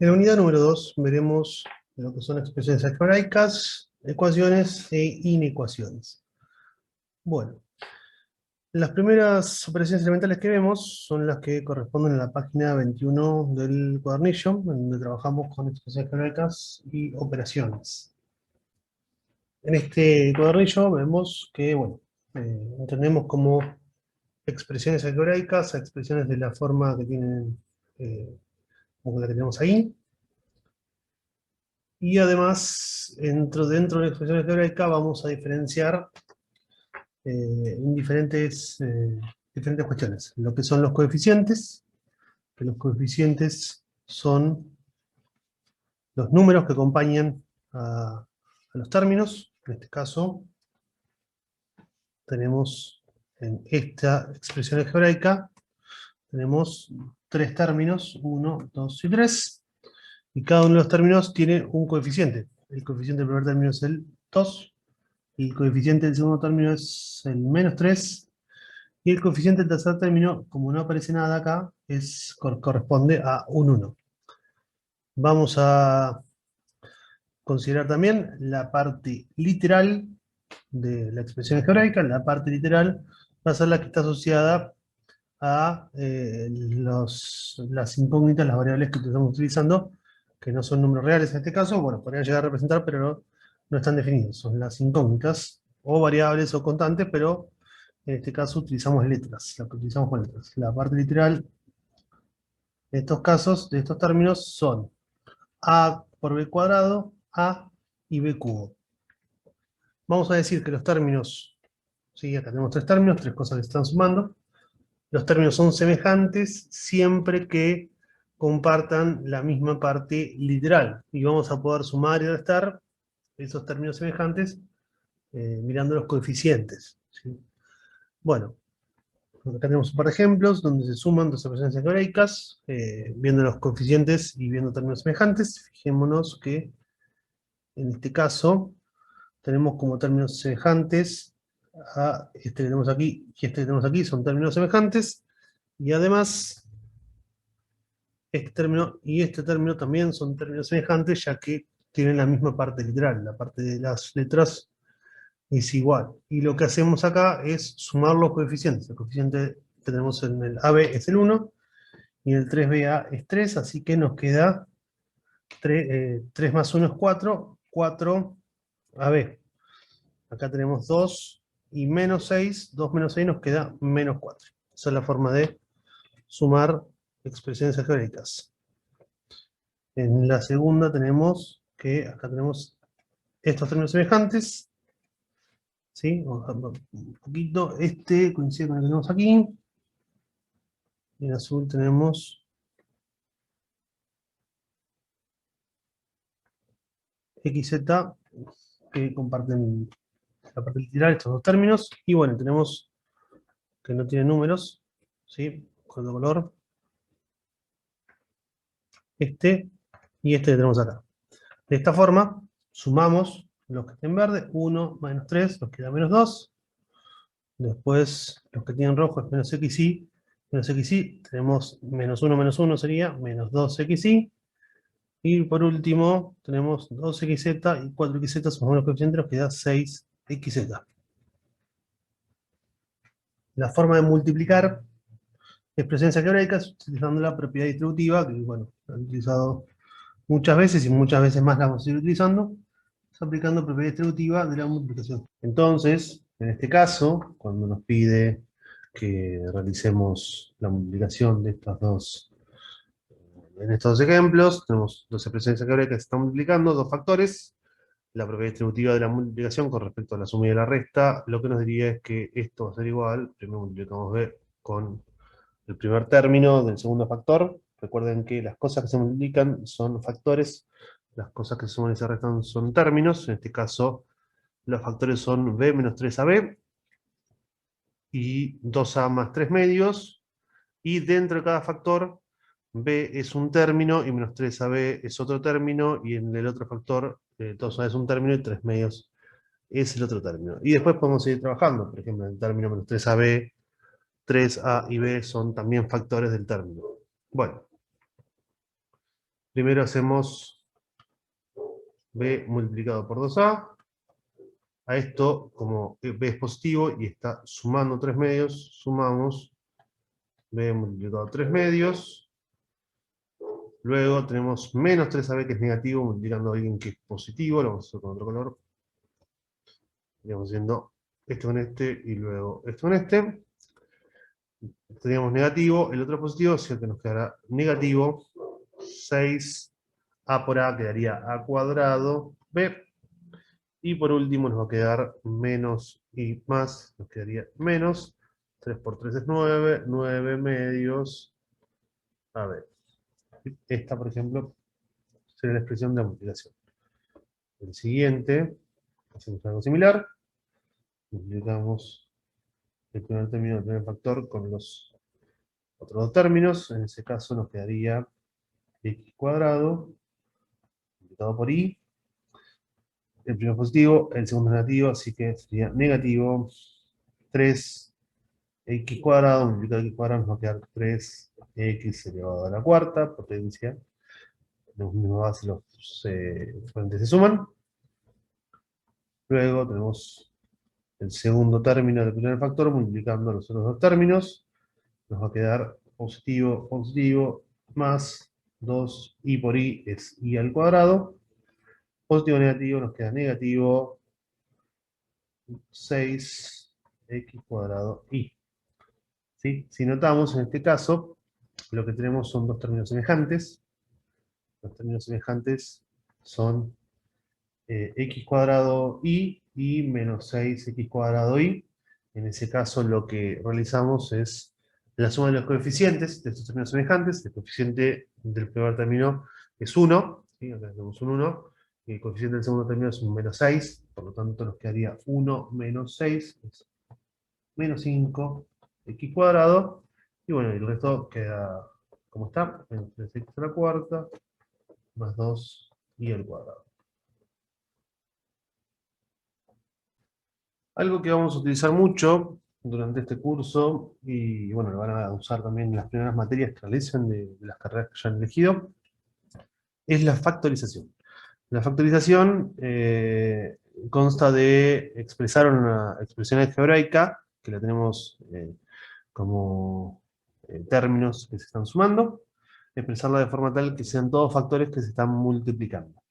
En la unidad número 2 veremos lo que son expresiones algebraicas, ecuaciones e inecuaciones. Bueno, las primeras operaciones elementales que vemos son las que corresponden a la página 21 del cuadernillo, en donde trabajamos con expresiones algebraicas y operaciones. En este cuadernillo vemos que, bueno, entendemos como expresiones algebraicas a expresiones de la forma que tienen, como la que tenemos ahí. Y además, dentro de la expresión algebraica vamos a diferenciar en diferentes cuestiones. Lo que son los coeficientes, que los coeficientes son los números que acompañan a los términos. En este caso, tenemos en esta expresión algebraica, tenemos tres términos, 1, 2 y 3, y cada uno de los términos tiene un coeficiente. El coeficiente del primer término es el 2, el coeficiente del segundo término es el -3, y el coeficiente del tercer término, como no aparece nada acá, corresponde a un 1. Vamos a considerar también la parte literal de la expresión algebraica. La parte literal va a ser la que está asociada a las incógnitas, las variables que estamos utilizando, que no son números reales en este caso. Bueno, podrían llegar a representar, pero no están definidos. Son las incógnitas, o variables o constantes, pero en este caso utilizamos letras, lo que utilizamos con letras. La parte literal de estos casos, de estos términos, son a por b cuadrado, a y b cubo. Vamos a decir que los términos, ¿sí? Acá tenemos tres términos, tres cosas que se están sumando. Los términos son semejantes siempre que compartan la misma parte literal. Y vamos a poder sumar y restar esos términos semejantes mirando los coeficientes, ¿sí? Bueno, acá tenemos un par de ejemplos donde se suman dos expresiones algebraicas, viendo los coeficientes y viendo términos semejantes. Fijémonos que en este caso tenemos como términos semejantes a este que tenemos aquí y este que tenemos aquí, son términos semejantes, y además este término y este término también son términos semejantes, ya que tienen la misma parte literal, la parte de las letras es igual. Y lo que hacemos acá es sumar los coeficientes. El coeficiente que tenemos en el AB es el 1, y el 3BA es 3, así que nos queda 3 más 1 es 4, 4AB. Acá tenemos 2 y menos 6, 2 menos 6 nos queda menos 4. Esa es la forma de sumar expresiones algebraicas. En la segunda tenemos que, acá tenemos estos términos semejantes, ¿sí? Vamos a ver un poquito, este coincide con el que tenemos aquí. En azul tenemos XZ, que comparten la parte literal, estos dos términos, y bueno, tenemos que no tiene números, ¿sí? Con el color, este y este que tenemos acá. De esta forma, sumamos los que estén en verde, 1 menos 3, nos queda menos 2. Después, los que tienen rojo es menos xy, tenemos menos 1 sería menos 2xy. Y por último, tenemos 2xz y 4xz, sumamos los coeficientes, nos queda 6xz. La forma de multiplicar expresiones algebraicas utilizando la propiedad distributiva, que bueno, la han utilizado muchas veces y muchas veces más la vamos a seguir utilizando, es aplicando propiedad distributiva de la multiplicación. Entonces, en este caso, cuando nos pide que realicemos la multiplicación de estas dos, en estos ejemplos, tenemos dos expresiones algebraicas que se están multiplicando, dos factores. La propiedad distributiva de la multiplicación con respecto a la suma y a la resta, lo que nos diría es que esto va a ser igual, primero multiplicamos b con el primer término del segundo factor. Recuerden que las cosas que se multiplican son factores, las cosas que se suman y se restan son términos. En este caso, los factores son b menos 3ab y 2a más 3 medios. Y dentro de cada factor, b es un término y menos 3ab es otro término. Y en el otro factor, 2a es un término y 3 medios es el otro término. Y después podemos seguir trabajando. Por ejemplo, el término menos 3ab, 3a y b son también factores del término. Bueno, Primero hacemos B multiplicado por 2A. A esto, como B es positivo y está sumando 3 medios, sumamos B multiplicado por 3 medios. Luego tenemos menos 3AB que es negativo, multiplicando a alguien que es positivo. Lo vamos a hacer con otro color. Estamos haciendo esto con este y luego esto con este. Teníamos negativo, el otro positivo, o sea que nos quedará negativo 6A por A quedaría A cuadrado B. Y por último nos va a quedar menos y más, nos quedaría menos. 3 por 3 es 9, 9 medios. A ver, esta por ejemplo sería la expresión de multiplicación. El siguiente, hacemos algo similar. Multiplicamos el primer término del primer factor con los otros dos términos. En ese caso nos quedaría x cuadrado multiplicado por y. El primero es positivo, el segundo es negativo, así que sería negativo 3x cuadrado multiplicado por x cuadrado nos va a quedar 3x elevado a la cuarta potencia. Los mismos base, los exponentes se suman. Luego tenemos el segundo término del primer factor multiplicando los otros dos términos. Nos va a quedar positivo, positivo, más 2i por i es i al cuadrado. Positivo, negativo, nos queda negativo 6x cuadrado i. ¿Sí? Si notamos, en este caso, lo que tenemos son dos términos semejantes. Los términos semejantes son x cuadrado y menos 6x cuadrado y. En ese caso lo que realizamos es la suma de los coeficientes de estos términos semejantes. El coeficiente del primer término es 1, ¿sí? Acá tenemos un 1, y el coeficiente del segundo término es un menos 6, por lo tanto nos quedaría 1 menos 6, es menos 5x cuadrado, y bueno, el resto queda como está, menos 3x a la cuarta, más 2y al cuadrado. Algo que vamos a utilizar mucho durante este curso, y bueno, lo van a usar también en las primeras materias que realicen de las carreras que ya han elegido, es la factorización. La factorización consta de expresar una expresión algebraica, que la tenemos como términos que se están sumando, expresarla de forma tal que sean todos factores que se están multiplicando.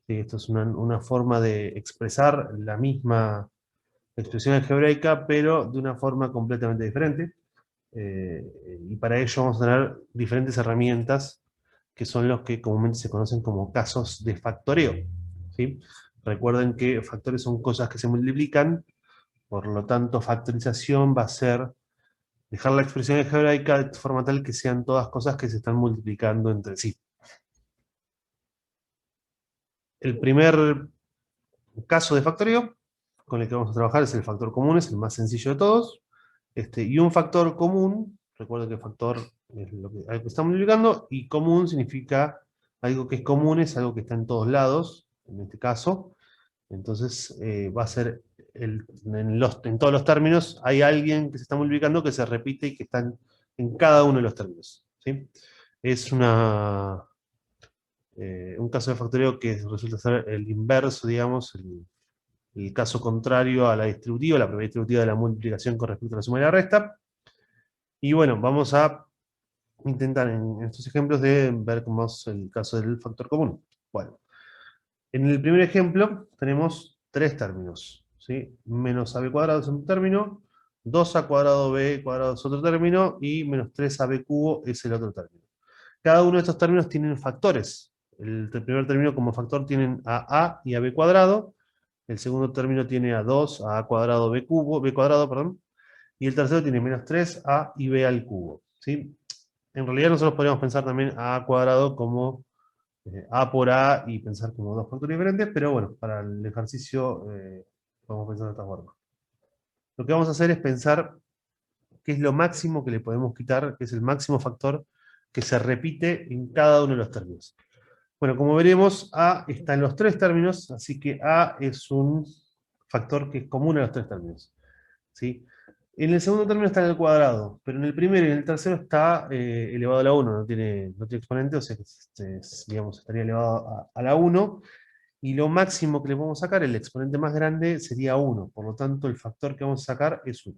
¿Sí? Esto es una forma de expresar la misma expresión algebraica, pero de una forma completamente diferente. Y para ello vamos a tener diferentes herramientas que son los que comúnmente se conocen como casos de factoreo. ¿Sí? Recuerden que factores son cosas que se multiplican, por lo tanto factorización va a ser dejar la expresión algebraica de forma tal que sean todas cosas que se están multiplicando entre sí. El primer caso de factoreo con el que vamos a trabajar es el factor común, es el más sencillo de todos. Y un factor común, recuerden que factor es algo que estamos multiplicando, y común significa algo que es común, es algo que está en todos lados, en este caso. Entonces va a ser, en todos los términos, hay alguien que se está multiplicando que se repite y que está en cada uno de los términos. ¿Sí? Es un caso de factoreo que resulta ser el inverso, digamos, el caso contrario a la distributiva, la propiedad distributiva de la multiplicación con respecto a la suma y la resta. Y bueno, vamos a intentar en estos ejemplos de ver cómo es el caso del factor común. Bueno, en el primer ejemplo tenemos tres términos, ¿sí? Menos ab cuadrado es un término, 2a cuadrado b cuadrado es otro término, y menos 3ab cubo es el otro término. Cada uno de estos términos tienen factores. El primer término como factor tienen a y a b cuadrado, el segundo término tiene a 2, a cuadrado, b cuadrado, perdón, y el tercero tiene menos 3a y b al cubo. ¿Sí? En realidad nosotros podríamos pensar también a cuadrado como a por a y pensar como dos factores diferentes, pero bueno, para el ejercicio podemos pensar de esta forma. Lo que vamos a hacer es pensar qué es lo máximo que le podemos quitar, que es el máximo factor que se repite en cada uno de los términos. Bueno, como veremos, a está en los tres términos, así que a es un factor que es común a los tres términos. ¿Sí? En el segundo término está en el cuadrado, pero en el primero y en el tercero está elevado a la 1, no tiene exponente, o sea que digamos, estaría elevado a la 1, y lo máximo que le podemos sacar, el exponente más grande, sería 1, por lo tanto el factor que vamos a sacar es 1.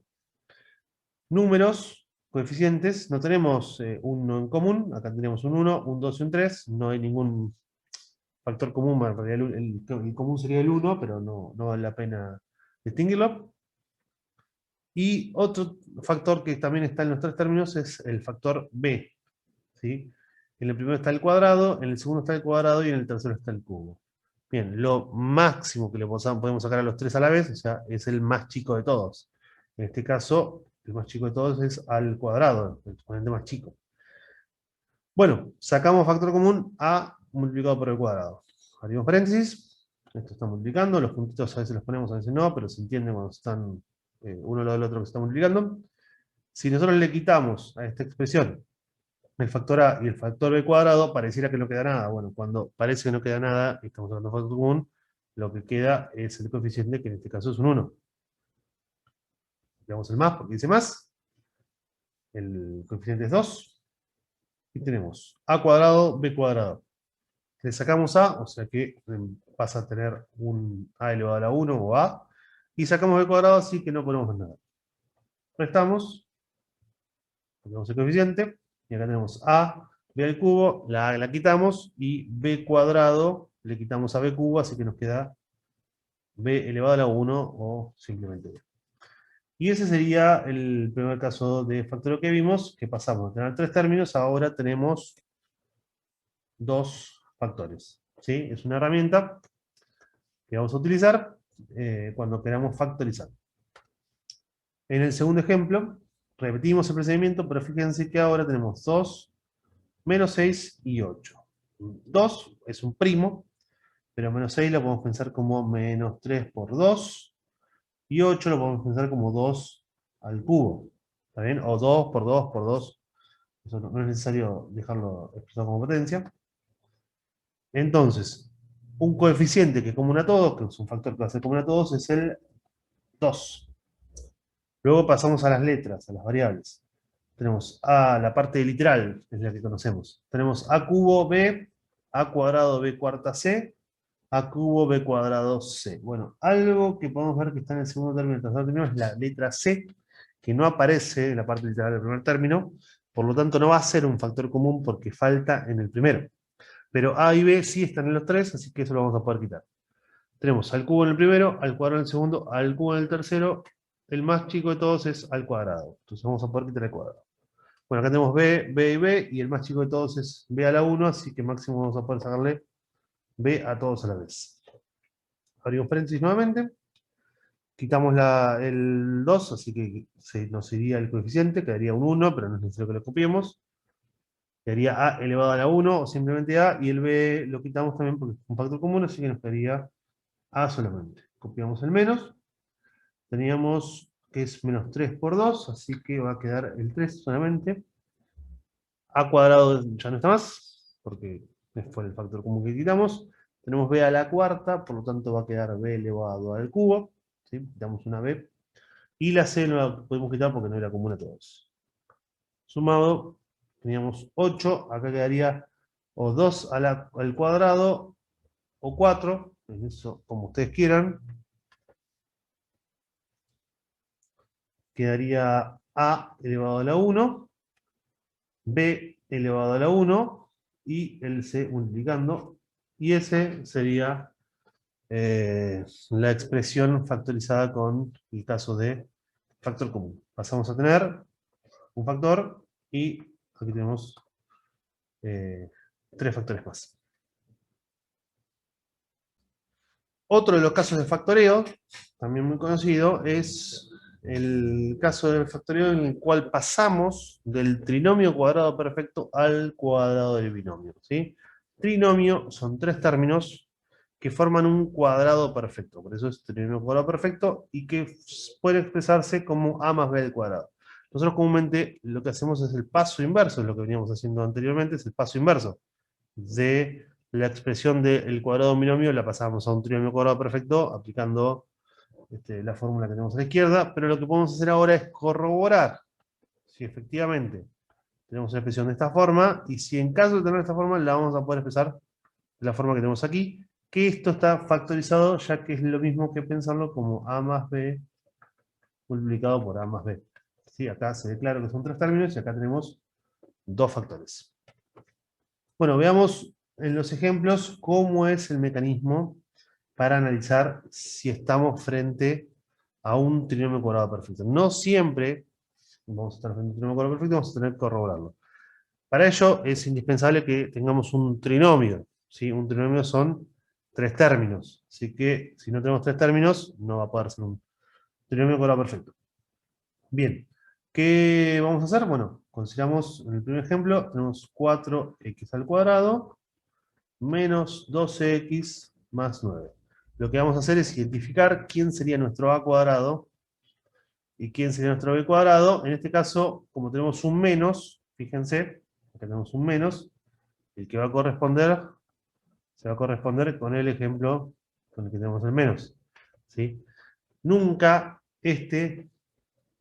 Números, coeficientes, no tenemos uno en común, acá tenemos un 1, un 2 y un 3, no hay ningún factor común, bueno, en realidad el común sería el 1, pero no vale la pena distinguirlo. Y otro factor que también está en los tres términos es el factor b, ¿sí? En el primero está el cuadrado, en el segundo está el cuadrado y en el tercero está el cubo. Bien, lo máximo que le podemos sacar a los tres a la vez, o sea, es el más chico de todos. En este caso, el más chico de todos es al cuadrado, el exponente más chico. Bueno, sacamos factor común a multiplicado por el cuadrado. Abrimos paréntesis, esto está multiplicando, los puntitos a veces los ponemos, a veces no, pero se entiende cuando están uno al lado del otro que se está multiplicando. Si nosotros le quitamos a esta expresión el factor a y el factor b cuadrado, pareciera que no queda nada. Bueno, cuando parece que no queda nada, y estamos hablando de factor común, lo que queda es el coeficiente, que en este caso es un 1. Le damos el más porque dice más, el coeficiente es 2, y tenemos a cuadrado, b cuadrado. Le sacamos a, o sea que pasa a tener un a elevado a la 1 o a, y sacamos b cuadrado, así que no ponemos nada. Restamos, ponemos el coeficiente, y acá tenemos a, b al cubo, la a la quitamos, y b cuadrado le quitamos a b cubo, así que nos queda b elevado a la 1 o simplemente b. Y ese sería el primer caso de factorio que vimos, que pasamos a tener tres términos, ahora tenemos dos factores. ¿Sí? Es una herramienta que vamos a utilizar cuando queramos factorizar. En el segundo ejemplo, repetimos el procedimiento, pero fíjense que ahora tenemos 2, menos 6 y 8. 2 es un primo, pero menos 6 lo podemos pensar como menos 3 por 2, y 8 lo podemos pensar como 2 al cubo. ¿Está bien? O 2 por 2 por 2. Eso no es necesario dejarlo expresado como potencia. Entonces, un coeficiente que es común a todos, que es un factor que va a ser común a todos, es el 2. Luego pasamos a las letras, a las variables. Tenemos a la parte literal, es la que conocemos. Tenemos a cubo b, a cuadrado b cuarta c, a cubo b cuadrado c. Bueno, algo que podemos ver que está en el segundo término y el tercer término es la letra c, que no aparece en la parte literal del primer término, por lo tanto no va a ser un factor común porque falta en el primero. Pero a y b sí están en los tres, así que eso lo vamos a poder quitar. Tenemos al cubo en el primero, al cuadrado en el segundo, al cubo en el tercero. El más chico de todos es al cuadrado. Entonces vamos a poder quitar el cuadrado. Bueno, acá tenemos b, b y b, y el más chico de todos es b a la 1, así que máximo vamos a poder sacarle b a todos a la vez. Abrimos paréntesis nuevamente. Quitamos el 2, así que nos iría el coeficiente, quedaría un 1, pero no es necesario que lo copiemos. Quedaría a elevado a la 1, o simplemente a, y el b lo quitamos también porque es un factor común, así que nos quedaría a solamente. Copiamos el menos. Teníamos que es menos 3 por 2, así que va a quedar el 3 solamente. A cuadrado ya no está más, porque fue el factor común que quitamos. Tenemos b a la cuarta, por lo tanto va a quedar b elevado al cubo. ¿Sí? Quitamos una b. Y la c no la podemos quitar porque no era común a todos. Sumado, teníamos 8, acá quedaría o 2 al cuadrado o 4, eso como ustedes quieran. Quedaría a elevado a la 1, b elevado a la 1 y el c multiplicando. Y ese sería la expresión factorizada con el caso de factor común. Pasamos a tener un factor y aquí tenemos tres factores más. Otro de los casos de factoreo, también muy conocido, es el caso del factoreo en el cual pasamos del trinomio cuadrado perfecto al cuadrado del binomio. ¿Sí? Trinomio son tres términos que forman un cuadrado perfecto, por eso es trinomio cuadrado perfecto, y que puede expresarse como a más b al cuadrado. Nosotros comúnmente lo que hacemos es el paso inverso, es lo que veníamos haciendo anteriormente, es el paso inverso de la expresión del cuadrado de un binomio, la pasamos a un trinomio cuadrado perfecto aplicando la fórmula que tenemos a la izquierda, pero lo que podemos hacer ahora es corroborar si efectivamente tenemos una expresión de esta forma, y si en caso de tener esta forma, la vamos a poder expresar de la forma que tenemos aquí, que esto está factorizado, ya que es lo mismo que pensarlo como a más b multiplicado por a más b. ¿Sí? Acá se declara que son tres términos y acá tenemos dos factores. Bueno, veamos en los ejemplos cómo es el mecanismo para analizar si estamos frente a un trinomio cuadrado perfecto. No siempre vamos a estar frente a un trinomio cuadrado perfecto, vamos a tener que corroborarlo. Para ello es indispensable que tengamos un trinomio. ¿Sí? Un trinomio son tres términos. Así que si no tenemos tres términos, no va a poder ser un trinomio cuadrado perfecto. Bien, ¿qué vamos a hacer? Bueno, consideramos en el primer ejemplo, tenemos 4x al cuadrado menos 12x más 9. Lo que vamos a hacer es identificar quién sería nuestro a cuadrado y quién sería nuestro b cuadrado. En este caso, como tenemos un menos, fíjense, acá tenemos un menos, el que va a corresponder, se va a corresponder con el ejemplo con el que tenemos el menos. ¿Sí? Nunca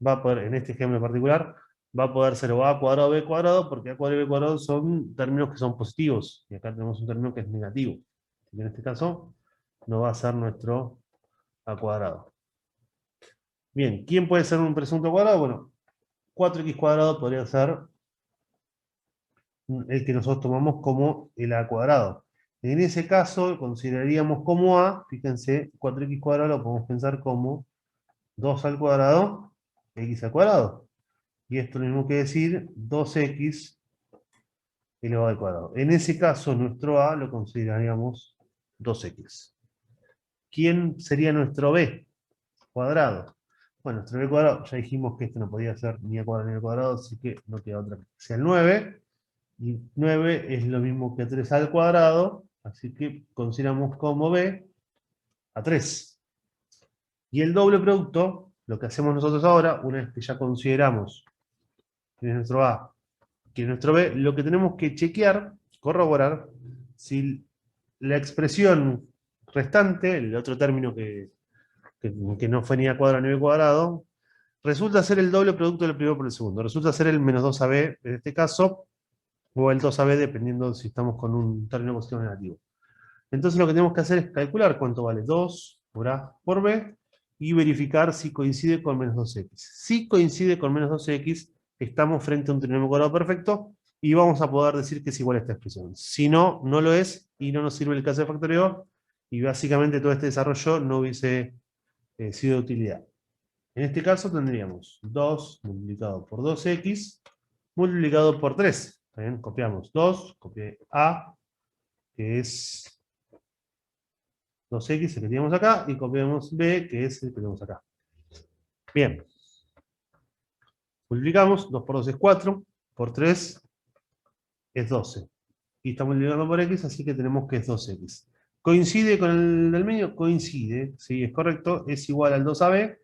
va a poder, en este ejemplo en particular, va a poder ser o a cuadrado o b cuadrado, porque a cuadrado y b cuadrado son términos que son positivos, y acá tenemos un término que es negativo. Y en este caso, no va a ser nuestro a cuadrado. Bien, ¿quién puede ser un presunto cuadrado? Bueno, 4x cuadrado podría ser el que nosotros tomamos como el a cuadrado. En ese caso, consideraríamos como a, fíjense, 4x cuadrado lo podemos pensar como 2 al cuadrado, x al cuadrado. Y esto es lo mismo que decir 2x elevado al cuadrado. En ese caso, nuestro a lo consideraríamos 2x. ¿Quién sería nuestro b cuadrado? Bueno, nuestro b cuadrado, ya dijimos que esto no podía ser ni a cuadrado ni al cuadrado, así que no queda otra que sea el 9. Y 9 es lo mismo que 3 al cuadrado, así que consideramos como b a 3. Y el doble producto, lo que hacemos nosotros ahora, una vez que ya consideramos que es nuestro a, que es nuestro b, lo que tenemos que chequear, corroborar, si la expresión restante, el otro término que no fue ni a cuadrado ni b cuadrado, resulta ser el doble producto del primero por el segundo. Resulta ser el menos 2ab en este caso, o el 2ab dependiendo si estamos con un término positivo o negativo. Entonces lo que tenemos que hacer es calcular cuánto vale 2 por a por b y verificar si coincide con menos 2x. Si coincide con menos 2x, estamos frente a un trinomio cuadrado perfecto y vamos a poder decir que es igual a esta expresión. Si no, no lo es y no nos sirve el caso de factoreo y básicamente todo este desarrollo no hubiese sido de utilidad. En este caso tendríamos 2 multiplicado por 2x multiplicado por 3. ¿Bien? Copiamos 2, copié a, que es 2x, el que tenemos acá, y copiamos b, que es el que tenemos acá. Bien. Multiplicamos, 2 por 2 es 4, por 3 es 12. Y estamos multiplicando por x, así que tenemos que es 2x. ¿Coincide con el del medio? Coincide, sí, es correcto, es igual al 2ab.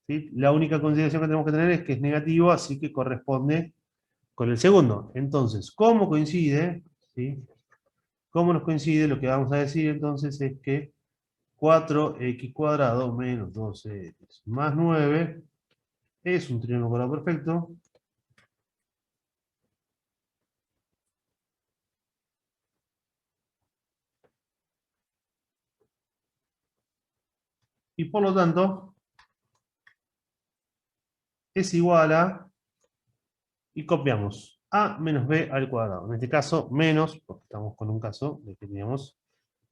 ¿Sí? La única consideración que tenemos que tener es que es negativo, así que corresponde con el segundo. Entonces, ¿cómo coincide? ¿Sí? ¿Cómo nos coincide? Lo que vamos a decir entonces es que 4x cuadrado menos 12x más 9 es un trinomio cuadrado perfecto. Y por lo tanto, es igual a, y copiamos, a menos b al cuadrado. En este caso, menos, porque estamos con un caso de que teníamos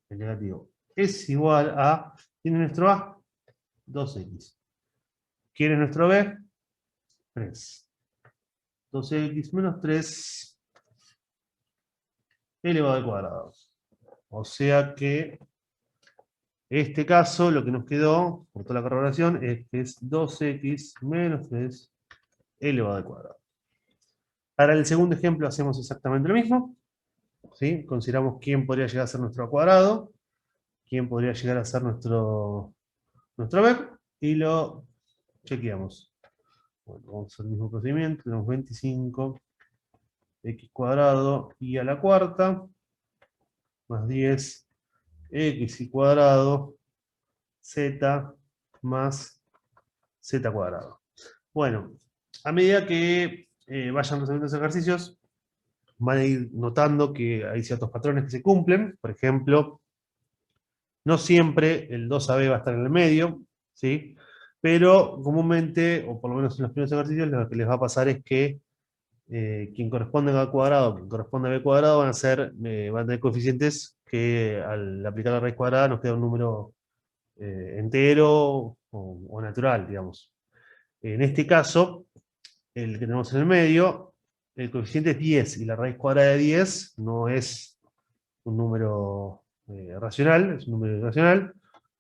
el negativo. Es igual a, ¿quién es nuestro a? 2x. ¿Quién es nuestro b? 3. 2x menos 3 elevado al cuadrado. O sea que este caso, lo que nos quedó, por toda la corroboración, es que es 2x menos 3 elevado al cuadrado. Para el segundo ejemplo hacemos exactamente lo mismo. ¿Sí? Consideramos quién podría llegar a ser nuestro a cuadrado, quién podría llegar a ser nuestro b, y lo chequeamos. Bueno, vamos a hacer el mismo procedimiento. Tenemos 25 x cuadrado y a la cuarta, más 10 x y cuadrado z más z cuadrado. Bueno, a medida que vayan resolviendo los ejercicios, van a ir notando que hay ciertos patrones que se cumplen. Por ejemplo, no siempre el 2AB va a estar en el medio, ¿sí? Pero comúnmente, o por lo menos en los primeros ejercicios, lo que les va a pasar es que quien corresponde a A cuadrado, quien corresponde a B cuadrado, van a tener coeficientes que al aplicar la raíz cuadrada nos queda un número entero o natural, digamos. En este caso, el que tenemos en el medio, el coeficiente es 10 y la raíz cuadrada de 10 no es un número racional, es un número irracional.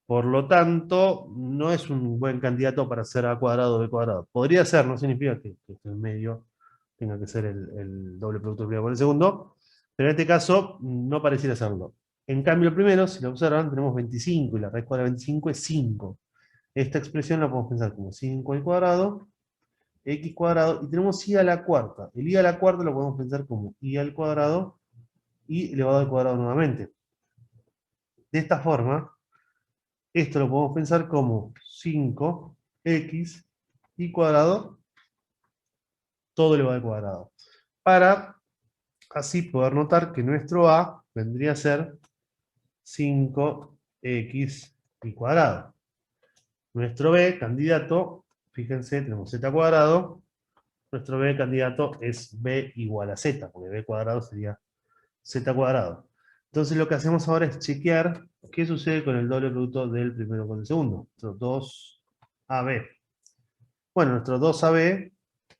Por lo tanto, no es un buen candidato para ser A cuadrado o B cuadrado. Podría ser, no significa que el medio tenga que ser el doble producto del primero por el segundo, pero en este caso no pareciera serlo. En cambio, el primero, si lo observan, tenemos 25 y la raíz cuadrada de 25 es 5. Esta expresión la podemos pensar como 5 al cuadrado, x cuadrado, y tenemos y a la cuarta. El y a la cuarta lo podemos pensar como y al cuadrado y elevado al cuadrado nuevamente. De esta forma, esto lo podemos pensar como 5x y cuadrado, todo elevado al cuadrado. Para así poder notar que nuestro a vendría a ser 5x y cuadrado. Nuestro b, candidato, fíjense, tenemos z cuadrado. Nuestro b candidato es b igual a z, porque b cuadrado sería z cuadrado. Entonces lo que hacemos ahora es chequear qué sucede con el doble producto del primero con el segundo. Nuestro 2ab. Bueno, nuestro 2ab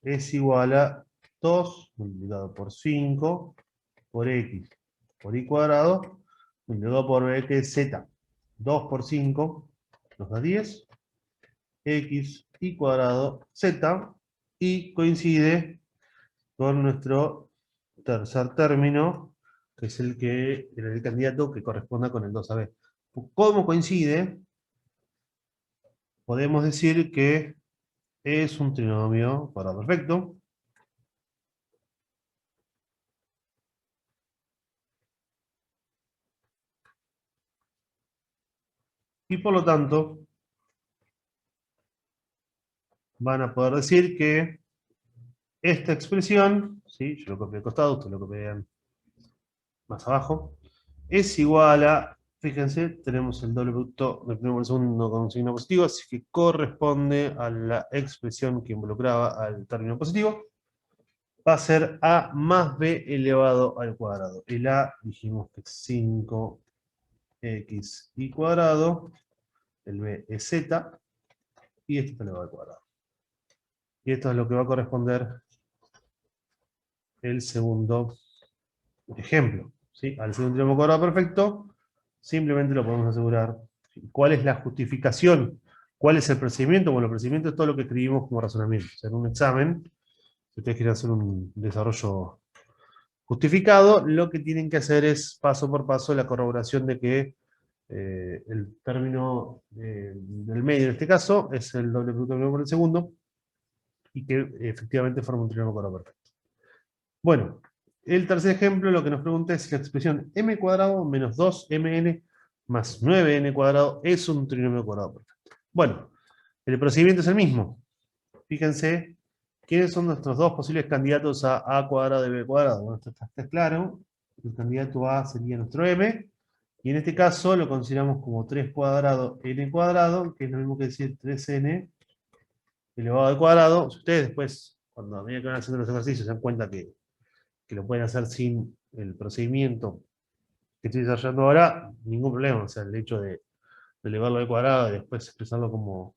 es igual a 2 multiplicado por 5 por x por y cuadrado multiplicado por b, que es z. 2 por 5 nos da 10. X y cuadrado z. Y coincide con nuestro tercer término, que es el candidato que corresponda con el 2AB. ¿Cómo coincide? Podemos decir que es un trinomio cuadrado perfecto. Y por lo tanto, van a poder decir que esta expresión, ¿sí? Yo lo copié al costado, ustedes lo copian más abajo, es igual a, fíjense, tenemos el doble producto del primero por el segundo con un signo positivo, así que corresponde a la expresión que involucraba al término positivo. Va a ser a más b elevado al cuadrado. El a dijimos que es 5x y cuadrado, el b es z, y esto está elevado al cuadrado. Y esto es lo que va a corresponder el segundo ejemplo. ¿Sí? Al ser un trinomio cuadrado perfecto, simplemente lo podemos asegurar. ¿Cuál es la justificación? ¿Cuál es el procedimiento? Bueno, el procedimiento es todo lo que escribimos como razonamiento. O sea, en un examen, si ustedes quieren hacer un desarrollo justificado, lo que tienen que hacer es paso por paso la corroboración de que el término del medio en este caso es el doble producto del primero por el segundo y que efectivamente forma un trinomio cuadrado perfecto. Bueno, el tercer ejemplo lo que nos pregunta es si la expresión m cuadrado menos 2mn más 9n cuadrado es un trinomio cuadrado perfecto. Bueno, el procedimiento es el mismo. Fíjense quiénes son nuestros dos posibles candidatos a cuadrado y b cuadrado. Bueno, esto está claro. El candidato A sería nuestro m, y en este caso lo consideramos como 3 cuadrado n cuadrado, que es lo mismo que decir 3n elevado al cuadrado. Si ustedes después, cuando a medida que van haciendo los ejercicios, se dan cuenta que lo pueden hacer sin el procedimiento que estoy desarrollando ahora, ningún problema. O sea, el hecho de elevarlo al cuadrado y después expresarlo como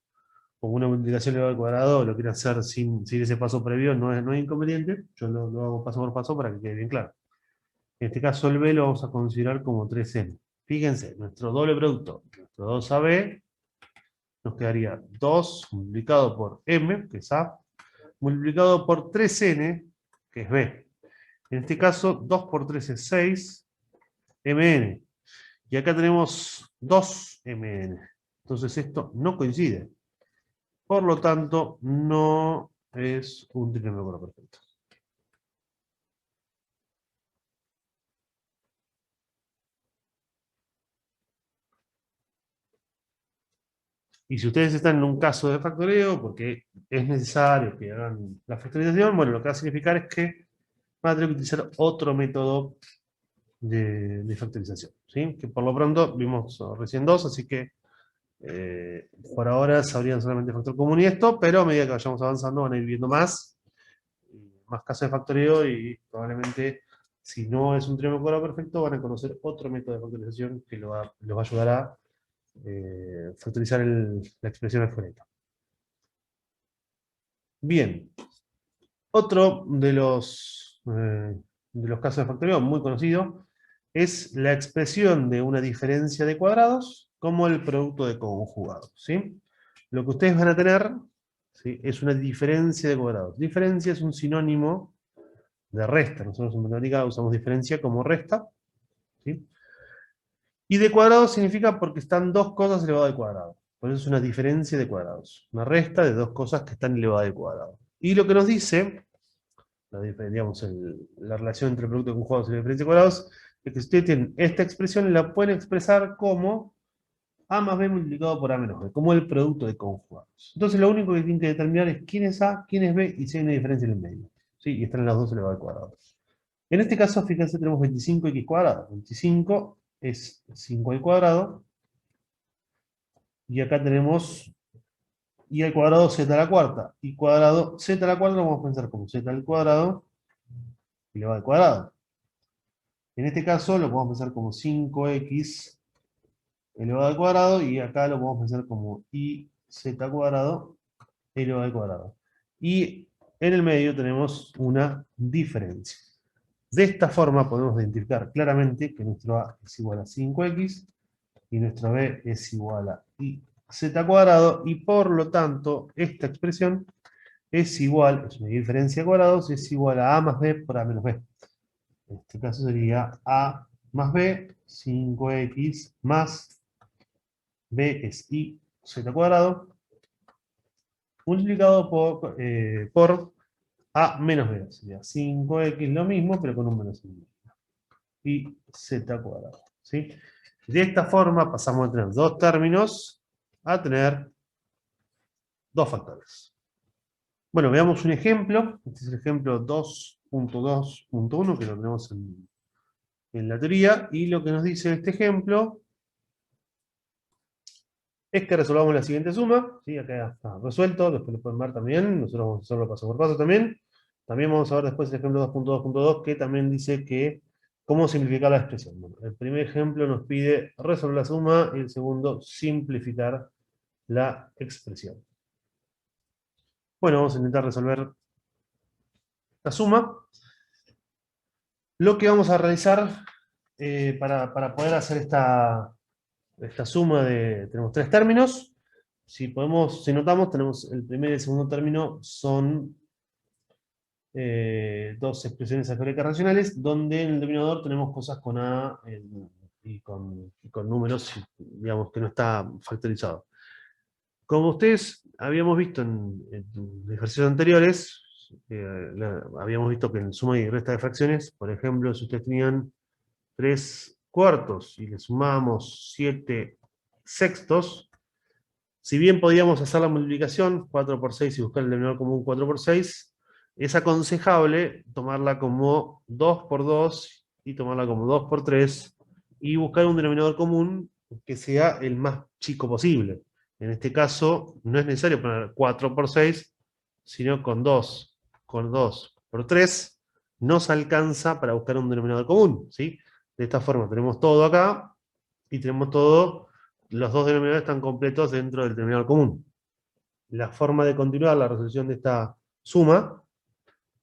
una multiplicación elevada al cuadrado, lo quiero hacer sin ese paso previo, no es inconveniente. Yo lo hago paso por paso para que quede bien claro. En este caso el b lo vamos a considerar como 3n. Fíjense, nuestro doble producto, nuestro 2ab, nos quedaría 2 multiplicado por m, que es a, multiplicado por 3n, que es b. En este caso, 2 por 3 es 6, mn. Y acá tenemos 2mn. Entonces esto no coincide. Por lo tanto, no es un trinomio cuadrado perfecto. Y si ustedes están en un caso de factoreo, porque es necesario que hagan la factorización, bueno, lo que va a significar es que van a tener que utilizar otro método de factorización, ¿sí? Que por lo pronto vimos recién dos, así que por ahora sabrían solamente factor común y esto, pero a medida que vayamos avanzando van a ir viendo más casos de factoreo y probablemente, si no es un trinomio cuadrado perfecto, van a conocer otro método de factorización que los va a ayudar a factorizar la expresión algebraica. Bien, otro de los casos de factoreo muy conocido es la expresión de una diferencia de cuadrados como el producto de conjugados, ¿sí? Lo que ustedes van a tener, ¿sí?, es una diferencia de cuadrados. Diferencia es un sinónimo de resta. Nosotros en matemática usamos diferencia como resta, ¿sí? Y de cuadrado significa porque están dos cosas elevadas al cuadrado. Por eso es una diferencia de cuadrados. Una resta de dos cosas que están elevadas al cuadrado. Y lo que nos dice, digamos, la relación entre el producto de conjugados y la diferencia de cuadrados, es que si ustedes tienen esta expresión, la pueden expresar como A más B multiplicado por A menos B, como el producto de conjugados. Entonces lo único que tienen que determinar es quién es A, quién es B, y si hay una diferencia en el medio. ¿Sí? Y están las dos elevadas al cuadrado. En este caso, fíjense, tenemos 25x cuadrado. 25 es 5 al cuadrado. Y acá tenemos y al cuadrado z a la cuarta. Y cuadrado z a la cuarta lo vamos a pensar como z al cuadrado elevado al cuadrado. En este caso lo podemos pensar como 5x elevado al cuadrado. Y acá lo podemos pensar como iz cuadrado elevado al cuadrado. Y en el medio tenemos una diferencia. De esta forma podemos identificar claramente que nuestro A es igual a 5x y nuestro B es igual a iz cuadrado, y por lo tanto esta expresión es igual, es una diferencia de cuadrados, es igual a más B por A menos B. En este caso sería A más B, 5x más B es iz cuadrado, multiplicado por A menos B. Sería 5x lo mismo, pero con un menos en medio. Y z cuadrado, ¿sí? De esta forma pasamos a tener dos términos a tener dos factores. Bueno, veamos un ejemplo. Este es el ejemplo 2.2.1, que lo tenemos en la teoría, y lo que nos dice este ejemplo es que resolvamos la siguiente suma, ¿sí? Acá está resuelto, después lo pueden ver también, nosotros vamos a hacerlo paso por paso también. También vamos a ver después el ejemplo 2.2.2, que también dice que cómo simplificar la expresión. Bueno, el primer ejemplo nos pide resolver la suma, y el segundo, simplificar la expresión. Bueno, vamos a intentar resolver la suma. Lo que vamos a realizar para poder hacer esta suma tenemos tres términos. Si notamos, tenemos el primer y el segundo término son dos expresiones algebraicas racionales, donde en el denominador tenemos cosas con A y con números, digamos, que no está factorizado. Como ustedes habíamos visto en ejercicios anteriores, habíamos visto que en suma y resta de fracciones, por ejemplo, si ustedes tenían 3 cuartos y le sumamos 7 sextos, si bien podíamos hacer la multiplicación 4 por 6 y buscar el denominador común 4 por 6, es aconsejable tomarla como 2 por 2 y tomarla como 2 por 3 y buscar un denominador común que sea el más chico posible. En este caso, no es necesario poner 4 por 6, sino con 2 por 3 nos alcanza para buscar un denominador común, ¿sí? De esta forma tenemos todo acá y tenemos todo, los dos denominadores están completos dentro del denominador común. La forma de continuar la resolución de esta suma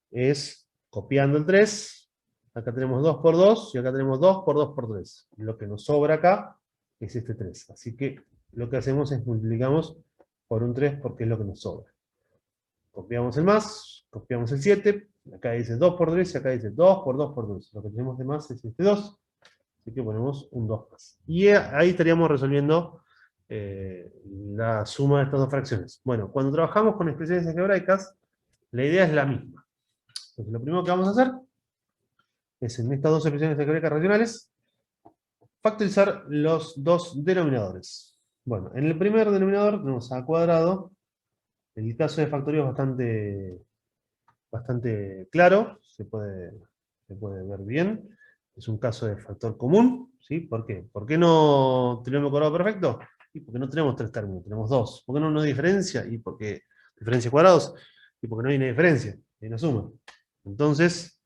es copiando el 3, acá tenemos 2 por 2 y acá tenemos 2 por 2 por 3. Lo que nos sobra acá es este 3. Así que lo que hacemos es multiplicamos por un 3 porque es lo que nos sobra. Copiamos el más, copiamos el 7, acá dice 2 por 3 y acá dice 2 por 2 por 2. Lo que tenemos de más es este 2, así que ponemos un 2 más. Y ahí estaríamos resolviendo la suma de estas dos fracciones. Bueno, cuando trabajamos con expresiones algebraicas, la idea es la misma. Entonces, lo primero que vamos a hacer es, en estas dos expresiones algebraicas racionales, factorizar los dos denominadores. Bueno, en el primer denominador tenemos a cuadrado. El caso de factoría es bastante claro, se puede ver bien. Es un caso de factor común, ¿sí? ¿Por qué? ¿Por qué no trinomio cuadrado perfecto? Y porque no tenemos tres términos, tenemos dos. ¿Por qué no hay diferencia? Y porque diferencia de cuadrados, y porque no hay una diferencia, hay una suma. Entonces,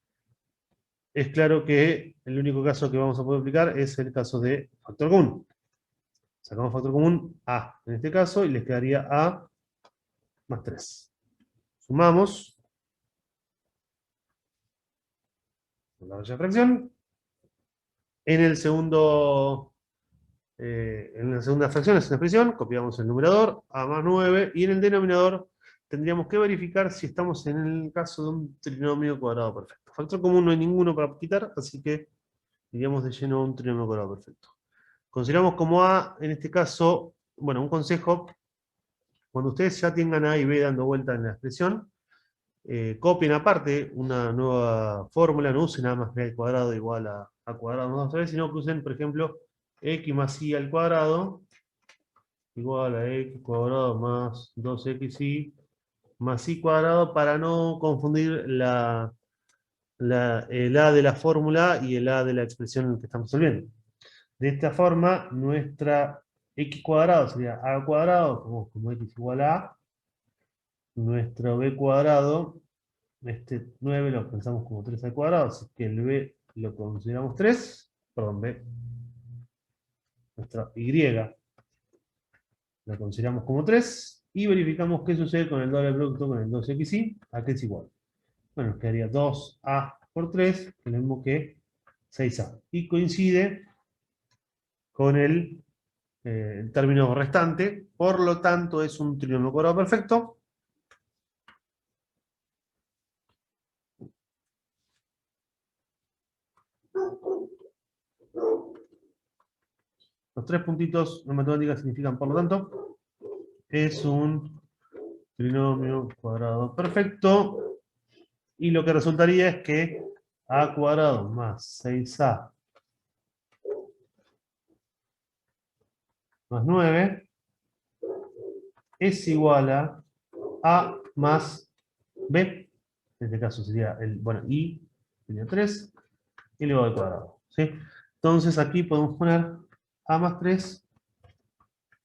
es claro que el único caso que vamos a poder aplicar es el caso de factor común. Sacamos factor común A, en este caso, y les quedaría A más 3. Sumamos la raya de fracción. En el segundo, en la segunda fracción es una expresión, copiamos el numerador, A más 9, y en el denominador tendríamos que verificar si estamos en el caso de un trinomio cuadrado perfecto. Factor común no hay ninguno para quitar, así que iríamos de lleno a un trinomio cuadrado perfecto. Consideramos como A, en este caso, bueno, un consejo, cuando ustedes ya tengan A y B dando vuelta en la expresión, copien aparte una nueva fórmula, no usen A más B al cuadrado igual a cuadrado, no vamos a ver, sino que usen, por ejemplo, X más Y al cuadrado igual a X cuadrado más 2XY más Y cuadrado para no confundir el A de la fórmula y el A de la expresión que estamos resolviendo. De esta forma, nuestra X cuadrado sería A cuadrado, como X igual a A, nuestro B cuadrado, este 9 lo pensamos como 3 al cuadrado, así que el B lo consideramos 3, perdón, B, nuestra Y la consideramos como 3, y verificamos qué sucede con el doble producto con el 2xy, a que es igual. Bueno, nos quedaría 2a por 3, que es lo mismo que 6a, y coincide con el término restante, por lo tanto es un trinomio cuadrado perfecto. Los tres puntitos en matemáticas significan, por lo tanto, es un trinomio cuadrado perfecto, y lo que resultaría es que a cuadrado más 6a más 9 es igual a más b, en este caso sería bueno, y sería 3, y luego al cuadrado, ¿sí? Entonces aquí podemos poner a más 3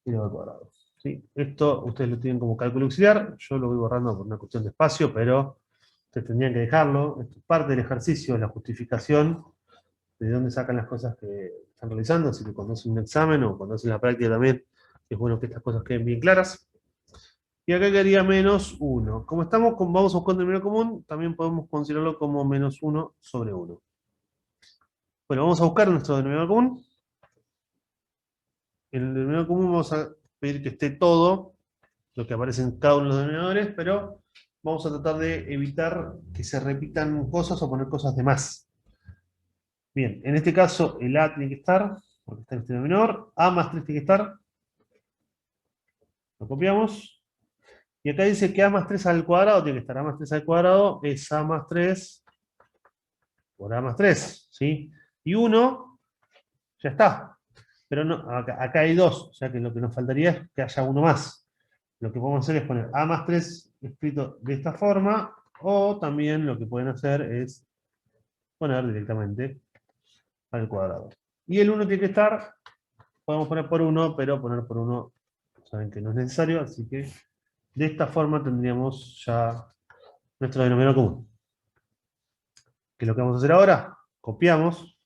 y luego al cuadrado, ¿sí? Esto ustedes lo tienen como cálculo auxiliar, yo lo voy borrando por una cuestión de espacio, pero ustedes tendrían que dejarlo. Esto es parte del ejercicio, la justificación de dónde sacan las cosas que están realizando, así que cuando hacen un examen o cuando hacen la práctica también, es bueno que estas cosas queden bien claras. Y acá quedaría menos 1. Como vamos a buscar un denominador común, también podemos considerarlo como menos 1 sobre 1. Bueno, vamos a buscar nuestro denominador común. En el denominador común vamos a pedir que esté todo lo que aparece en cada uno de los denominadores, pero vamos a tratar de evitar que se repitan cosas o poner cosas de más. Bien, en este caso el A tiene que estar, porque está en este denominador. A más 3 tiene que estar. Lo copiamos. Y acá dice que A más 3 al cuadrado tiene que estar. A más 3 al cuadrado es A más 3 por A más 3, ¿sí? Y 1 ya está. Pero no, acá hay 2, o sea que lo que nos faltaría es que haya uno más. Lo que podemos hacer es poner A más 3 escrito de esta forma, o también lo que pueden hacer es poner directamente al cuadrado. Y el 1 tiene que estar, podemos poner por 1, pero poner por 1 saben que no es necesario, así que de esta forma tendríamos ya nuestro denominador común. ¿Qué es lo que vamos a hacer ahora? Copiamos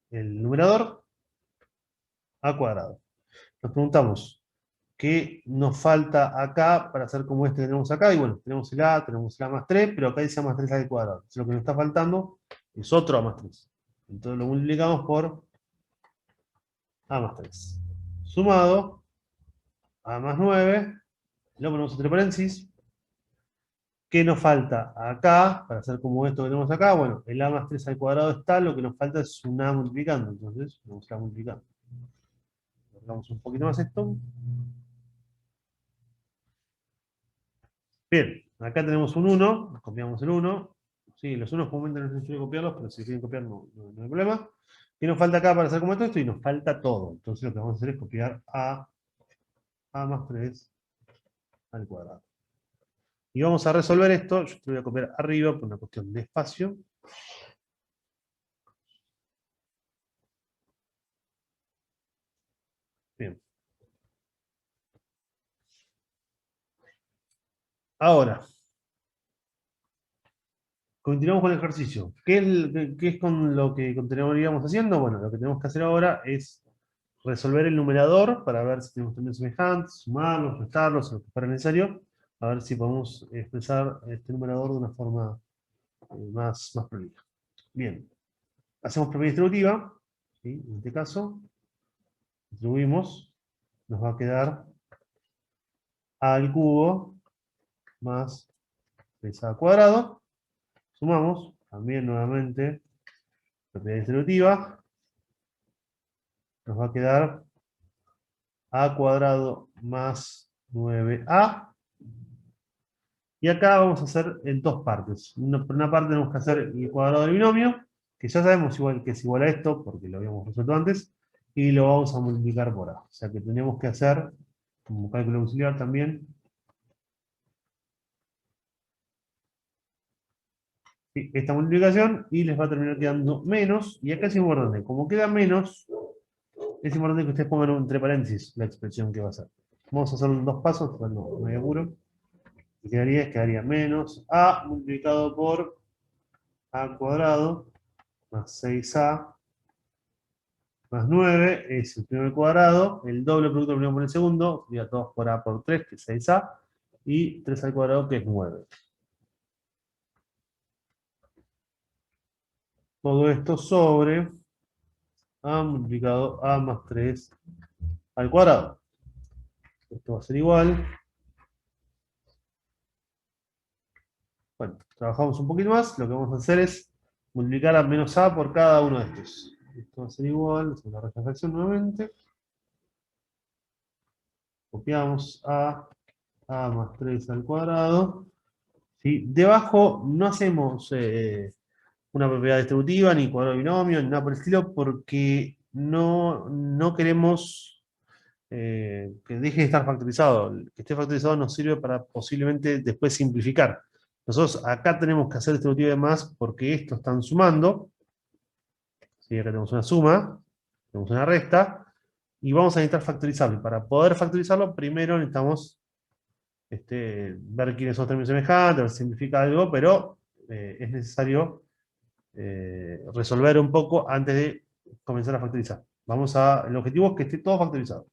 el numerador a cuadrado. Nos preguntamos, ¿qué nos falta acá para hacer como este que tenemos acá? Y bueno, tenemos el A más 3, pero acá dice A más 3 al cuadrado. Entonces lo que nos está faltando es otro A más 3. Entonces lo multiplicamos por A más 3. Sumado A más 9, lo ponemos entre paréntesis. ¿Qué nos falta acá para hacer como esto que tenemos acá? Bueno, el A más 3 al cuadrado está, lo que nos falta es un A multiplicando. Entonces vamos a multiplicar. Alargamos un poquito más esto. Bien, acá tenemos un 1, copiamos el 1. Sí, los 1 comúnmente no es necesario copiarlos, pero si quieren copiar no hay problema. ¿Qué nos falta acá para hacer como esto? Y nos falta todo. Entonces lo que vamos a hacer es copiar A a más 3 al cuadrado. Y vamos a resolver esto, yo te lo voy a copiar arriba por una cuestión de espacio. Bien. Ahora, continuamos con el ejercicio. ¿Qué es con lo que continuaríamos haciendo? Bueno, lo que tenemos que hacer ahora es resolver el numerador para ver si tenemos términos semejantes, sumarlos, restarlos, o lo que fuera necesario, a ver si podemos expresar este numerador de una forma más prolija. Bien, hacemos propiedad distributiva, ¿sí? En este caso, distribuimos, nos va a quedar a al cubo más 3a al cuadrado, sumamos, también nuevamente, propiedad distributiva, nos va a quedar a cuadrado más 9a. Y acá vamos a hacer en dos partes. Por una parte tenemos que hacer el cuadrado del binomio, que ya sabemos igual que es igual a esto, porque lo habíamos resuelto antes, y lo vamos a multiplicar por a. O sea que tenemos que hacer, como cálculo auxiliar también, ¿sí? Esta multiplicación, y les va a terminar quedando menos, y acá es importante, como queda menos, es importante que ustedes pongan entre paréntesis la expresión que va a ser. Vamos a hacer en dos pasos, no hay apuro. Y quedaría menos a multiplicado por a cuadrado más 6a más 9 es el primer cuadrado, el doble producto del primero por el segundo, sería 2 por a por 3, que es 6a, y 3 al cuadrado, que es 9. Todo esto sobre a multiplicado a más 3 al cuadrado. Esto va a ser igual. Bueno, trabajamos un poquito más, lo que vamos a hacer es multiplicar a menos a por cada uno de estos. Esto va a ser igual, hacemos la recta de fracción nuevamente. Copiamos a más 3 al cuadrado. ¿Sí? Debajo no hacemos una propiedad distributiva, ni cuadrado binomio, ni nada por el estilo, porque no queremos que deje de estar factorizado. Que esté factorizado nos sirve para posiblemente después simplificar. Nosotros acá tenemos que hacer distributiva de más porque estos están sumando. ¿Sí? Acá tenemos una suma, tenemos una resta, y vamos a necesitar factorizarlo. Y para poder factorizarlo, primero necesitamos ver quiénes son los términos semejantes, ver si simplifica algo, pero es necesario resolver un poco antes de comenzar a factorizar. El objetivo es que esté todo factorizado.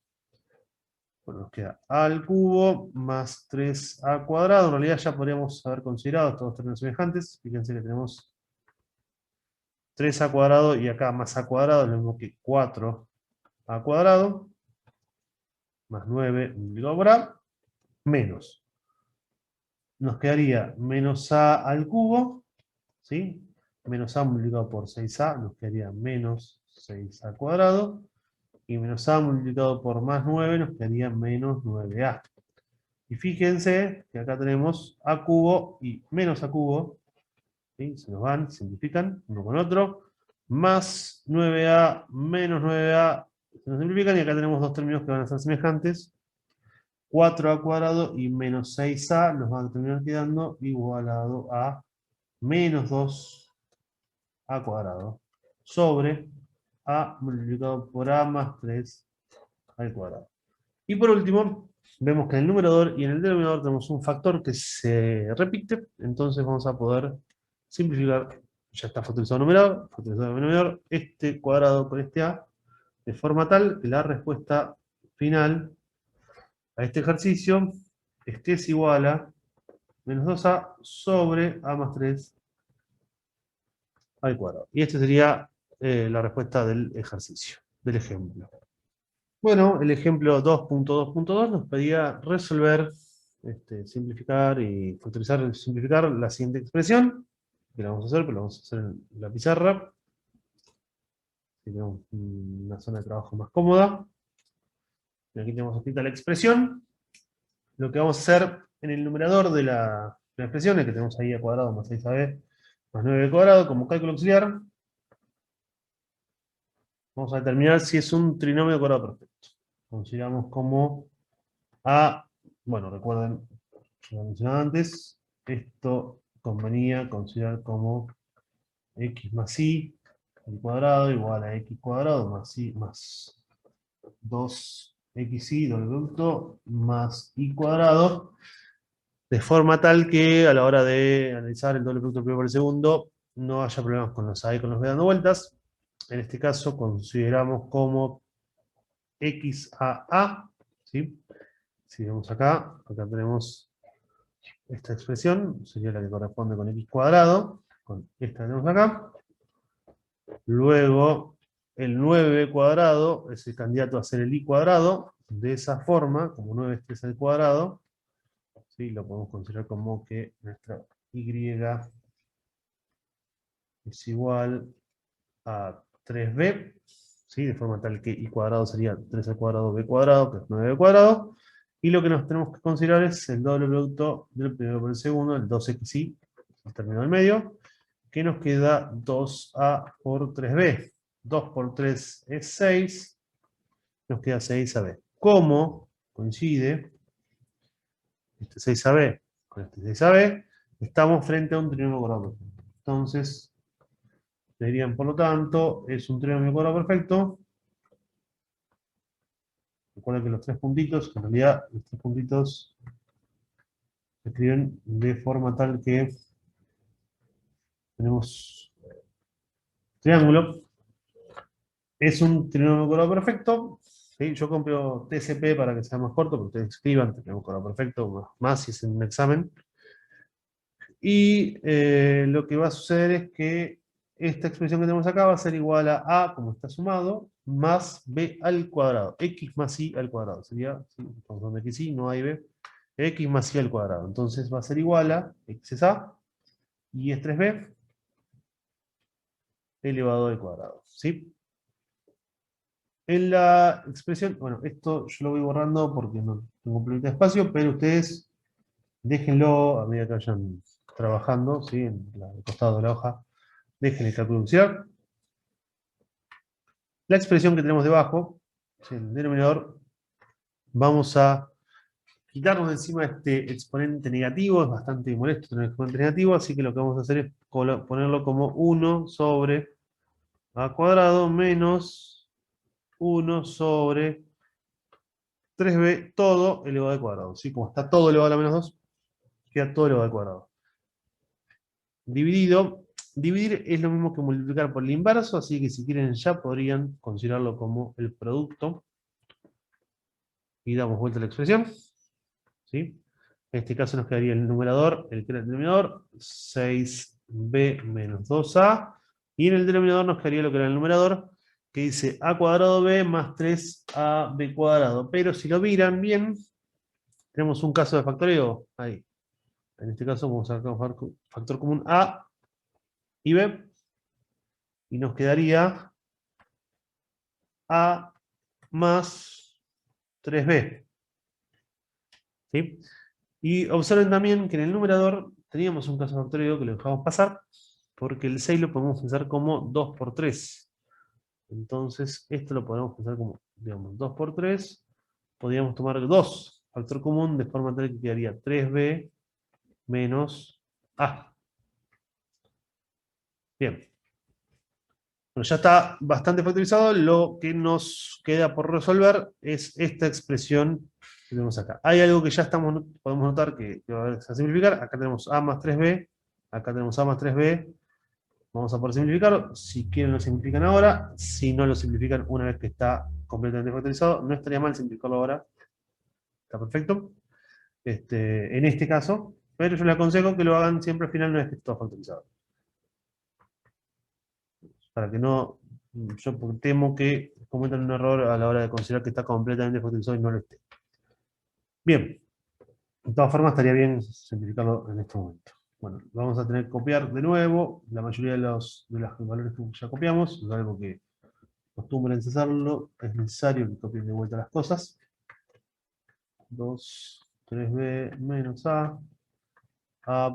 Bueno, nos queda a al cubo más 3a cuadrado. En realidad ya podríamos haber considerado estos dos términos semejantes. Fíjense que tenemos 3a cuadrado y acá más a cuadrado, es lo mismo que 4a cuadrado, más 9 multiplicado por a, menos. Nos quedaría menos a al cubo, ¿sí? Menos a multiplicado por 6a, nos quedaría menos 6a cuadrado, y menos a multiplicado por más 9 nos quedaría menos 9a. Y fíjense que acá tenemos a cubo y menos a cubo, ¿sí? Se nos van, simplifican uno con otro, más 9a menos 9a, se nos simplifican, y acá tenemos dos términos que van a ser semejantes. 4a cuadrado y menos 6a nos van a terminar quedando igualado a menos 2a cuadrado sobre a multiplicado por a más 3 al cuadrado. Y por último, vemos que en el numerador y en el denominador tenemos un factor que se repite, entonces vamos a poder simplificar. Ya está factorizado el numerador, factorizado el denominador, este cuadrado con este a, de forma tal que la respuesta final a este ejercicio es igual a menos 2a sobre a más 3 al cuadrado. Y esta sería la respuesta del ejercicio, del ejemplo. Bueno, el ejemplo 2.2.2 nos pedía resolver, simplificar y factorizar, simplificar la siguiente expresión, que la vamos a hacer, pero la vamos a hacer en la pizarra. Tenemos una zona de trabajo más cómoda. Y aquí tenemos escrita la expresión. Lo que vamos a hacer en el numerador de la expresión es que tenemos ahí a cuadrado más 6ab más 9 al cuadrado como cálculo auxiliar. Vamos a determinar si es un trinomio cuadrado perfecto. Consideramos como a, bueno, recuerden, lo mencionaba antes, esto convenía considerar como x más y al cuadrado igual a x cuadrado más y más 2xy doble producto más y cuadrado, de forma tal que a la hora de analizar el doble producto primero por el segundo no haya problemas con los a y con los b dando vueltas. En este caso consideramos como x a a, ¿sí? Si vemos acá tenemos esta expresión, sería la que corresponde con x cuadrado, con esta que tenemos acá. Luego, el 9 cuadrado es el candidato a ser el i cuadrado. De esa forma, como 9 es al cuadrado, ¿sí? Lo podemos considerar como que nuestra y es igual a 3b, ¿sí? De forma tal que i cuadrado sería 3 al cuadrado b cuadrado, que es 9b cuadrado. Y lo que nos tenemos que considerar es el doble producto del primero por el segundo, el 2xy, el término del medio, que nos queda 2a por 3b. 2 por 3 es 6, nos queda 6ab. ¿Cómo coincide este 6ab con este 6ab? Estamos frente a un trinomio cuadrado perfecto. Entonces, dirían, por lo tanto, es un trinomio cuadrado perfecto. Recuerden que los tres puntitos, en realidad, los tres puntitos se escriben de forma tal que tenemos triángulo. Es un trinomio cuadrado perfecto. ¿Sí? Yo compro TSP para que sea más corto, pero ustedes escriban trinomio cuadrado perfecto, más si es en un examen. Y lo que va a suceder es que esta expresión que tenemos acá va a ser igual a, como está sumado, más b al cuadrado. X más y al cuadrado. Sería, ¿sí? Estamos hablando de x y, no hay b. X más y al cuadrado. Entonces va a ser igual a x es a, y es 3b, elevado al cuadrado. ¿Sí? En la expresión, bueno, esto yo lo voy borrando porque no tengo problema de espacio, pero ustedes déjenlo a medida que vayan trabajando, ¿sí? En el costado de la hoja, dejen el cálculo auxiliar. La expresión que tenemos debajo, ¿sí? En el denominador, vamos a quitarnos de encima este exponente negativo, es bastante molesto tener exponente negativo, así que lo que vamos a hacer es ponerlo como 1 sobre a cuadrado menos 1 sobre 3b todo elevado al cuadrado. ¿Sí? Como está todo elevado a la menos 2, queda todo elevado al cuadrado. Dividido, dividir es lo mismo que multiplicar por el inverso, así que si quieren ya podrían considerarlo como el producto. Y damos vuelta a la expresión. ¿Sí? En este caso nos quedaría el numerador, el que era el denominador, 6b menos 2a. Y en el denominador nos quedaría lo que era el numerador, que dice a cuadrado b más 3ab cuadrado. Pero si lo miran bien, tenemos un caso de factoreo ahí. En este caso vamos a sacar factor común a y b. Y nos quedaría a más 3b. ¿Sí? Y observen también que en el numerador teníamos un caso de factorio que lo dejamos pasar, porque el 6 lo podemos pensar como 2 por 3. Entonces, esto lo podemos pensar como, digamos, 2 por 3. Podríamos tomar 2, factor común, de forma tal que quedaría 3b menos a. Bien. Bueno, ya está bastante factorizado. Lo que nos queda por resolver es esta expresión que tenemos acá. Hay algo que ya podemos notar que va a simplificar. Acá tenemos a más 3b, acá tenemos a más 3b. Vamos a poder simplificarlo. Si quieren lo simplifican ahora. Si no lo simplifican una vez que está completamente factorizado, no estaría mal simplificarlo ahora. Está perfecto. En este caso, pero yo les aconsejo que lo hagan siempre al final una vez que esté todo factorizado. Para que no, yo temo que cometan un error a la hora de considerar que está completamente factorizado y no lo esté. Bien, de todas formas estaría bien simplificarlo en este momento. Bueno, vamos a tener que copiar de nuevo la mayoría de los valores que ya copiamos, es algo que acostúmbrense a hacerlo, es necesario que copien de vuelta las cosas. 2, 3b menos a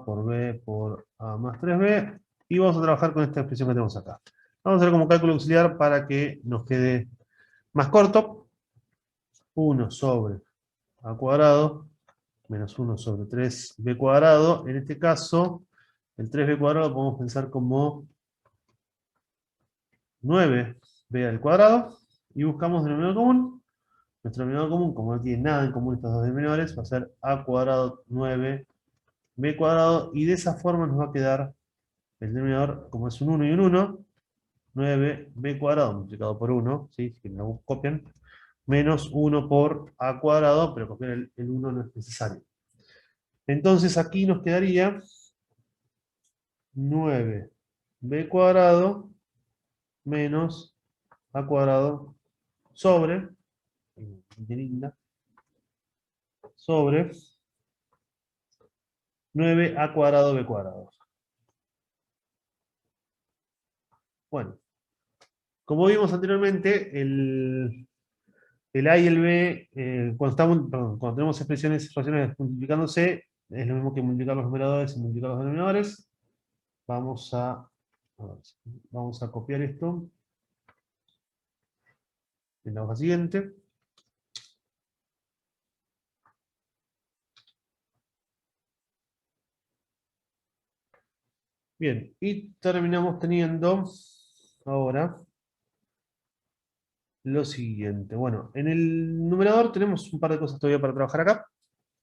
por b por a más 3b, y vamos a trabajar con esta expresión que tenemos acá. Vamos a hacer como cálculo auxiliar para que nos quede más corto. 1 sobre a cuadrado menos 1 sobre 3b cuadrado. En este caso, el 3b cuadrado lo podemos pensar como 9b al cuadrado. Y buscamos denominador común. Nuestro denominador común, como no tiene nada en común estos dos denominadores, va a ser a cuadrado 9b cuadrado. Y de esa forma nos va a quedar el denominador, como es un 1 y un 1, 9b cuadrado multiplicado por 1, ¿sí? Si no copian, menos 1 por a cuadrado, pero copiar el 1 no es necesario. Entonces aquí nos quedaría 9b cuadrado menos a cuadrado sobre, sobre 9a cuadrado b cuadrado. Bueno, como vimos anteriormente, el a y el b, cuando tenemos expresiones racionales multiplicándose, es lo mismo que multiplicar los numeradores y multiplicar los denominadores. Vamos a copiar esto en la hoja siguiente. Bien, y terminamos teniendo ahora lo siguiente. Bueno, en el numerador tenemos un par de cosas todavía para trabajar acá.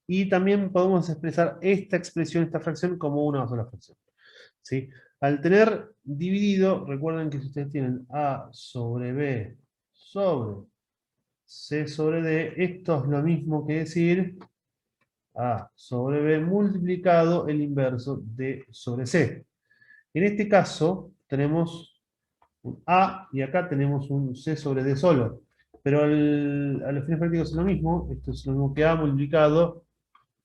Y también podemos expresar esta expresión, esta fracción, como una sola fracción, ¿sí? Al tener dividido, recuerden que si ustedes tienen a sobre b sobre c sobre d, esto es lo mismo que decir a sobre b multiplicado el inverso de sobre c. En este caso tenemos un a y acá tenemos un c sobre d solo. Pero a los fines prácticos es lo mismo, esto es lo mismo que a multiplicado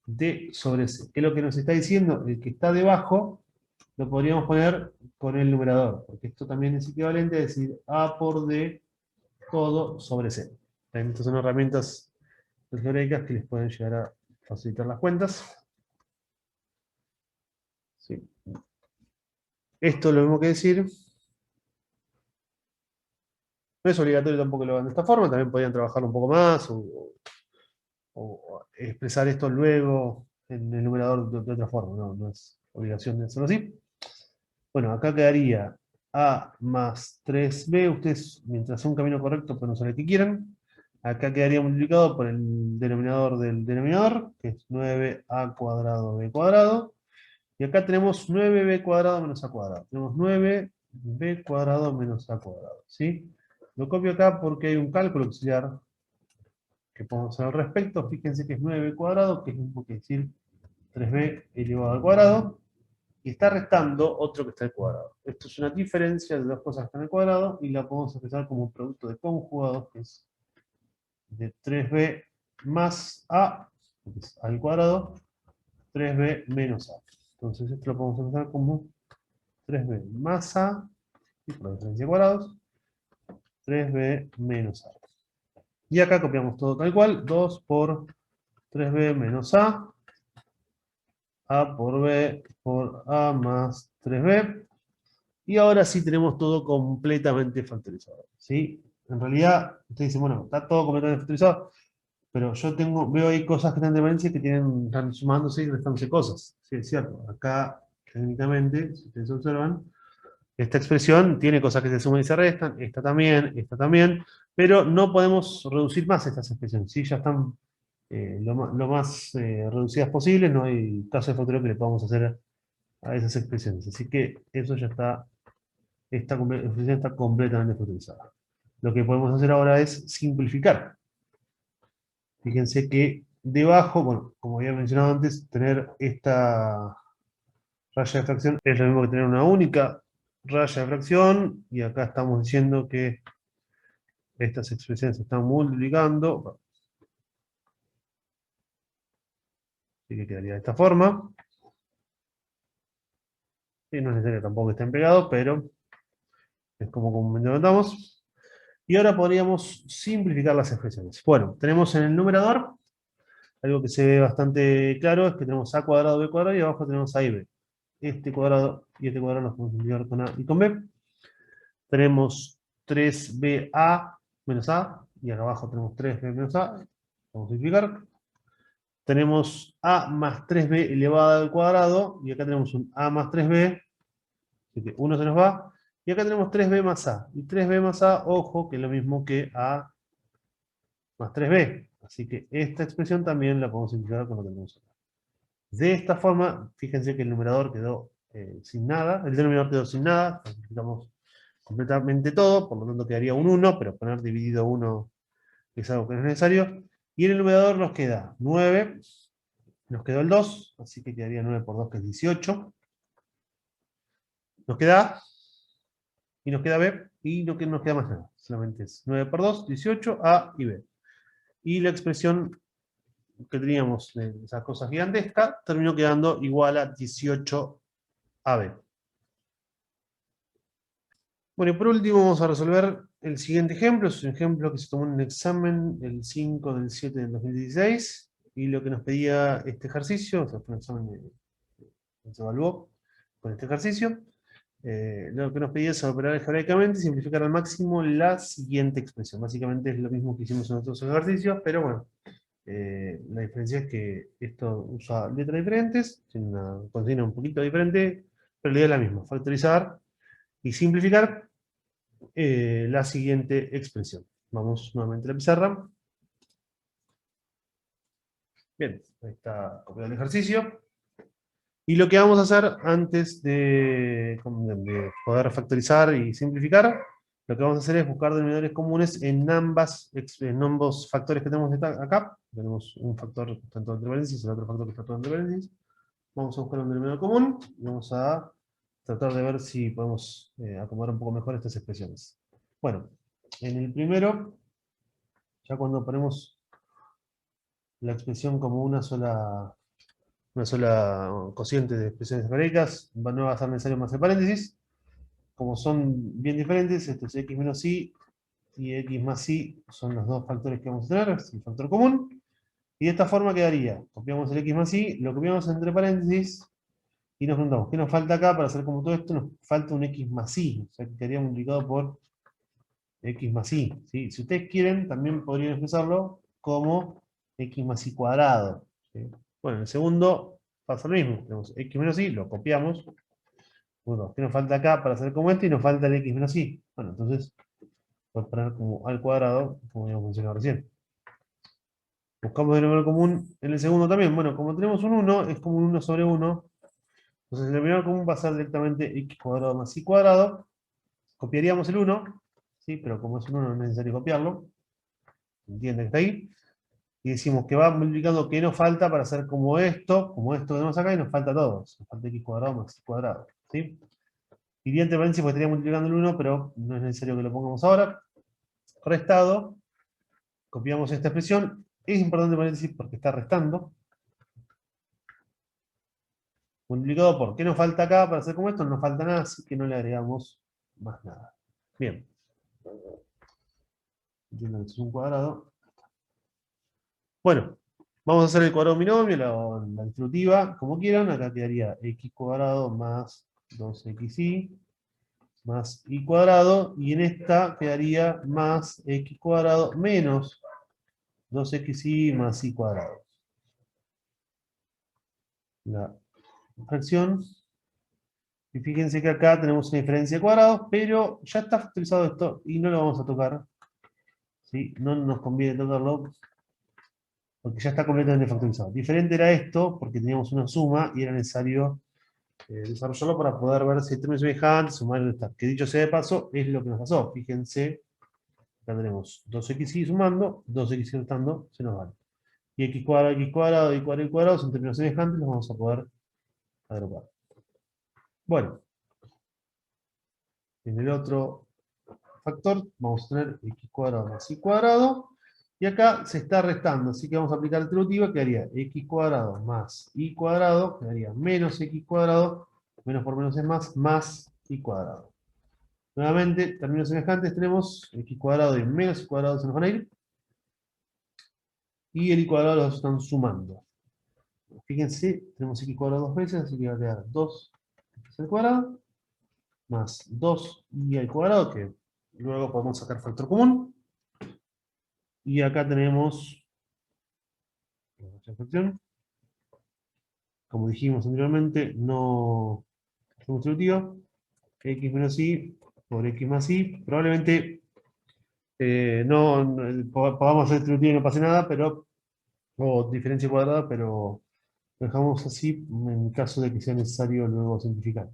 d sobre c. ¿Qué es lo que nos está diciendo? El que está debajo lo podríamos poner con el numerador, porque esto también es equivalente a decir a por d todo sobre c. Estas son herramientas algebraicas que les pueden llegar a facilitar las cuentas. ¿Sí? Esto es lo mismo que decir. No es obligatorio tampoco que lo hagan de esta forma, también podrían trabajarlo un poco más o expresar esto luego en el numerador de otra forma, no es obligación de hacerlo así. Bueno, acá quedaría a más 3b, ustedes mientras sea un camino correcto pueden usar el que quieran. Acá quedaría multiplicado por el denominador del denominador, que es 9a cuadrado b cuadrado. Y acá tenemos 9b cuadrado menos a cuadrado. Tenemos 9b cuadrado menos a cuadrado, ¿sí? Lo copio acá porque hay un cálculo auxiliar que podemos hacer al respecto. Fíjense que es 9b cuadrado, que es lo mismo que decir 3b elevado al cuadrado. Y está restando otro que está al cuadrado. Esto es una diferencia de dos cosas que están al cuadrado y la podemos expresar como un producto de conjugados, que es de 3b más a, que es al cuadrado, 3b menos a. Entonces esto lo podemos expresar como 3b más a, y por la diferencia de cuadrados, 3b menos a. Y acá copiamos todo tal cual, 2 por 3b menos a por b por a más 3b. Y ahora sí tenemos todo completamente factorizado, ¿sí? En realidad, ustedes dicen, bueno, está todo completamente factorizado, pero yo veo ahí cosas que están de valencia que están sumándose y restándose cosas. Sí, es cierto. Acá, técnicamente, si ustedes observan, esta expresión tiene cosas que se suman y se restan, esta también, pero no podemos reducir más estas expresiones, ¿sí? Ya están lo más reducidas posibles, no hay caso de factoreo que le podamos hacer a esas expresiones. Así que eso ya está. Esta expresión está completamente factorizada. Lo que podemos hacer ahora es simplificar. Fíjense que debajo, bueno, como había mencionado antes, tener esta raya de fracción es lo mismo que tener una única raya de fracción, y acá estamos diciendo que estas expresiones se están multiplicando, así que quedaría de esta forma. Y no es necesario tampoco que estén pegados, pero es como comúnmente lo notamos. Y ahora podríamos simplificar las expresiones. Bueno, tenemos en el numerador algo que se ve bastante claro, es que tenemos a cuadrado, b cuadrado, y abajo tenemos a y b. Este cuadrado y este cuadrado los podemos multiplicar con a y con b. Tenemos 3ba menos a, y acá abajo tenemos 3b menos a. Vamos a simplificar. tenemos a más 3b elevado al cuadrado, y acá tenemos un a más 3b, así que 1 se nos va, y acá tenemos 3b más a. Y 3b más a, ojo, que es lo mismo que a más 3b. Así que esta expresión también la podemos simplificar con lo que tenemos acá. De esta forma, fíjense que el numerador quedó sin nada, el denominador quedó sin nada, simplificamos completamente todo, por lo tanto quedaría un 1, pero poner dividido 1 es algo que no es necesario. Y en el numerador nos queda 9, nos quedó el 2, así que quedaría 9 por 2, que es 18. Nos queda A, y nos queda B, y no nos queda más nada. Solamente es 9 por 2, 18, A y B. Y la expresión que teníamos de esa cosa gigantesca terminó quedando igual a 18AB. Bueno, y por último vamos a resolver el siguiente ejemplo. Es un ejemplo que se tomó en un examen el 5 del 7 del 2016. Y lo que nos pedía este ejercicio, o sea, fue un examen que se evaluó con este ejercicio. Lo que nos pedía es operar algebraicamente y simplificar al máximo la siguiente expresión. Básicamente es lo mismo que hicimos en otros ejercicios, pero bueno, la diferencia es que esto usa letras diferentes, tiene una consigna un poquito diferente, pero la idea es la misma: factorizar y simplificar la siguiente expresión. Vamos nuevamente a la pizarra. Bien, ahí está copiado el ejercicio. Y lo que vamos a hacer antes de poder factorizar y simplificar, lo que vamos a hacer es buscar denominadores comunes en ambos factores que tenemos acá. Tenemos un factor que está todo entre paréntesis, el otro factor que está todo entre paréntesis. Vamos a buscar un denominador común y vamos a tratar de ver si podemos acomodar un poco mejor estas expresiones. Bueno, en el primero, ya cuando ponemos la expresión como una sola cociente de expresiones algebraicas, no va a ser necesario más el paréntesis. Como son bien diferentes, esto es x menos y x más y son los dos factores que vamos a tener, es el factor común. Y de esta forma quedaría: copiamos el x más y, lo copiamos entre paréntesis, y nos preguntamos, ¿qué nos falta acá para hacer como todo esto? Nos falta un x más y, o sea que quedaría multiplicado por x más y. ¿Sí? Si ustedes quieren, también podrían expresarlo como x más y cuadrado. ¿Sí? Bueno, en el segundo pasa lo mismo. Tenemos x menos y, lo copiamos. Bueno, ¿qué nos falta acá para hacer como este? Y nos falta el x menos y. Bueno, entonces, voy a poner como al cuadrado, como habíamos mencionado recién. Buscamos el denominador común en el segundo también. Bueno, como tenemos un 1, es como un 1 sobre 1. Entonces el denominador común va a ser directamente x cuadrado más y cuadrado. Copiaríamos el 1, ¿sí? Pero como es un 1 no es necesario copiarlo. ¿Entienden que está ahí? Y decimos que va multiplicando qué nos falta para hacer como esto que tenemos acá, y nos falta todo. Nos falta x cuadrado más y cuadrado. ¿Sí? Iría entre paréntesis porque estaría multiplicando el 1, pero no es necesario que lo pongamos ahora. Restado. Copiamos esta expresión. Es importante paréntesis porque está restando. Multiplicado por qué nos falta acá para hacer como esto. No nos falta nada, así que no le agregamos más nada. Bien. Entiendo que esto es un cuadrado. Bueno, vamos a hacer el cuadrado binomio, la distributiva, como quieran. Acá quedaría x cuadrado más 2xy más y cuadrado. Y en esta quedaría más x cuadrado menos 2xy más y cuadrado. La fracción. Y fíjense que acá tenemos una diferencia de cuadrados, pero ya está factorizado esto y no lo vamos a tocar. ¿Sí? No nos conviene tocarlo porque ya está completamente factorizado. Diferente era esto porque teníamos una suma y era necesario desarrollarlo para poder ver si hay términos semejantes, sumar y restar. Que dicho sea de paso, es lo que nos pasó. Fíjense, acá tenemos 2xy sumando, 2xy restando, se nos van. Y y cuadrado, y cuadrado son términos semejantes, los vamos a poder agrupar. Bueno, en el otro factor vamos a tener x cuadrado más y cuadrado, y acá se está restando, así que vamos a aplicar alternativa, que haría x cuadrado más y cuadrado, quedaría menos x cuadrado, menos por menos es más y cuadrado. Nuevamente, términos semejantes, tenemos x cuadrado y menos y cuadrado se nos van a ir, y el y cuadrado los están sumando. Fíjense, tenemos x cuadrado dos veces, así que va a quedar 2 al cuadrado, más 2y al cuadrado, que luego podemos sacar factor común. Y acá tenemos La fracción. Como dijimos anteriormente, no es constitutivo. X menos y por X más y. Probablemente podamos hacer distributivo y no pase nada, pero, o diferencia cuadrada, pero lo dejamos así en caso de que sea necesario luego simplificar.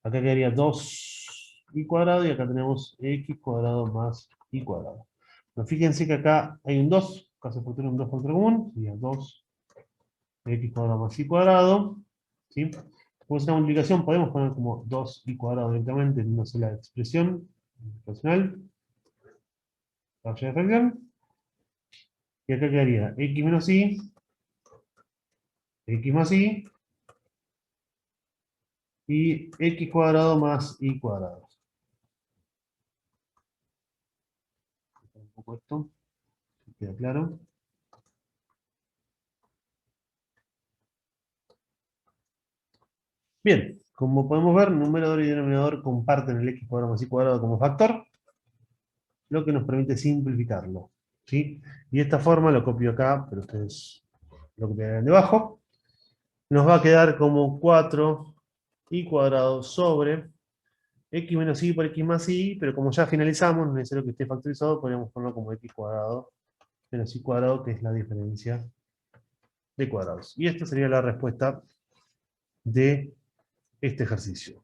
Acá quedaría 2y cuadrado y acá tenemos x cuadrado más y cuadrado. Pero fíjense que acá hay un 2, caso de factor un 2 factor común, sería 2x cuadrado más y cuadrado. ¿Sí? Como es una multiplicación, podemos poner como 2y cuadrado directamente en una sola expresión racional. La de fracción. Y acá quedaría x menos y, x más y x cuadrado más y cuadrado. Un poco esto, queda claro. Bien, como podemos ver, numerador y denominador comparten el x cuadrado más y cuadrado como factor, lo que nos permite simplificarlo. ¿Sí? Y de esta forma lo copio acá, pero ustedes lo copiarán debajo. Nos va a quedar como 4y cuadrado sobre x menos y por x más y, pero como ya finalizamos, no es necesario que esté factorizado, podríamos ponerlo como x cuadrado menos y cuadrado, que es la diferencia de cuadrados. Y esta sería la respuesta de este ejercicio.